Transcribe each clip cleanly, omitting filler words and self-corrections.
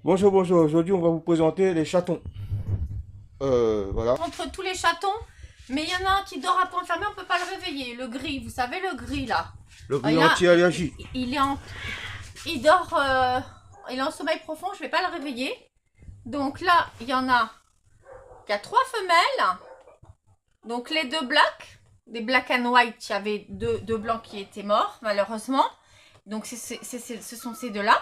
Bonjour, bonjour. Aujourd'hui, on va vous présenter les chatons. Voilà. Entre tous les chatons, mais il y en a un qui dort à point fermé, on peut pas le réveiller. Le gris, vous savez, le gris là. Le gris anti-allergie. Il dort, il est en sommeil profond, je vais pas le réveiller. Donc là, il y en a qui a 3 femelles. Donc les deux blacks, des black and white, il y avait deux blancs qui étaient morts, malheureusement. Donc ce sont ces deux-là.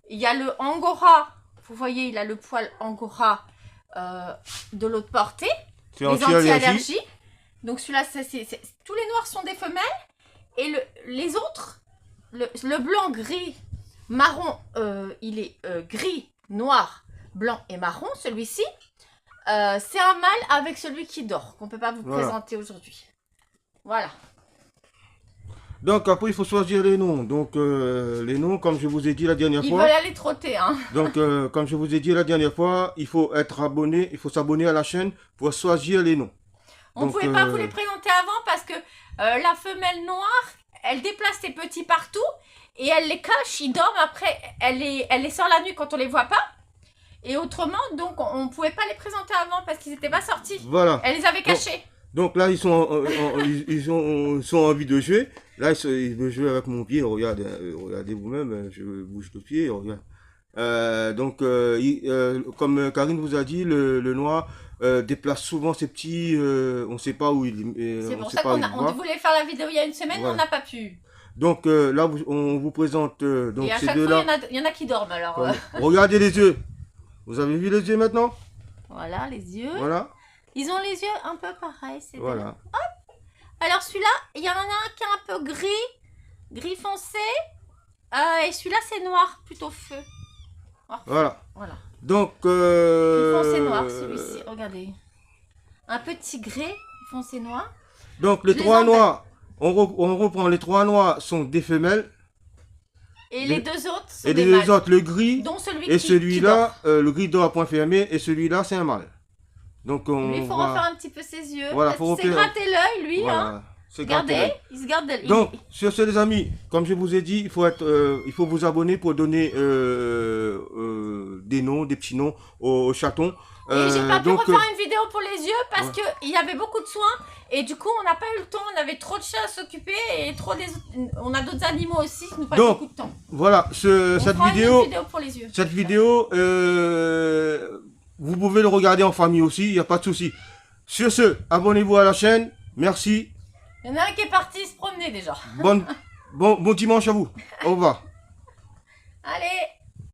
Il y a le Angora, vous voyez, il a le poil Angora de l'autre portée. Les anti-allergies. Donc celui-là, tous les noirs sont des femelles. Et les autres, le blanc, gris, marron, il est gris, noir, blanc et marron, celui-ci. C'est un mâle avec celui qui dort, qu'on ne peut pas vous présenter aujourd'hui. Voilà. Donc après, il faut choisir les noms. Donc les noms, comme je vous ai dit la dernière fois. Ils veulent aller trotter, hein. Donc comme je vous ai dit la dernière fois, il faut être abonné, il faut s'abonner à la chaîne pour choisir les noms. On ne pouvait pas vous les présenter avant parce que la femelle noire, elle déplace ses petits partout et elle les cache, ils dorment après, elle les sort la nuit quand on les voit pas. Et autrement, donc on ne pouvait pas les présenter avant parce qu'ils n'étaient pas sortis. Voilà. Elle les avait cachés. Donc là, ils sont en envie de jouer. Là, ils veulent jouer avec mon pied. Regardez vous-même, je bouge le pied. Regarde. Comme Karine vous a dit, le noir déplace souvent ses petits. On ne sait pas où il est. C'est pour ça qu'on voulait faire la vidéo il y a une semaine, mais on n'a pas pu. Donc là, on vous présente. Donc, et à chaque fois, il y en a qui dorment. Alors, regardez les yeux. Vous avez vu les yeux maintenant? Voilà, les yeux. Voilà. Ils ont les yeux un peu pareils. Voilà. Hop. Alors celui-là, il y en a un qui est un peu gris foncé. Et celui-là, c'est noir, plutôt feu. Voilà. Donc, gris foncé noir, celui-ci, regardez. Un petit gris foncé noir. Donc les trois noirs, on reprend, les 3 noirs sont des femelles. Et les deux autres sont des mâles. Et les deux autres, le gris, dont celui et celui-là, le gris dort à point fermé, et celui-là, c'est un mâle. Donc il faut refaire un petit peu ses yeux. Voilà, il s'est gratté l'œil, lui. Voilà, hein. Regardez, il se garde l'œil. Donc, sur ce, les amis, comme je vous ai dit, il faut vous abonner pour donner des noms, des petits noms aux chatons. Et j'ai pas pu refaire une vidéo pour les yeux parce qu'il y avait beaucoup de soins. Et du coup, on n'a pas eu le temps. On avait trop de chats à s'occuper et on a d'autres animaux aussi qui nous prennent beaucoup de temps. Voilà, cette vidéo pour les yeux. Cette vidéo, vous pouvez le regarder en famille aussi, il n'y a pas de souci. Sur ce, abonnez-vous à la chaîne. Merci. Il y en a un qui est parti se promener déjà. Bon dimanche à vous. Au revoir. Allez.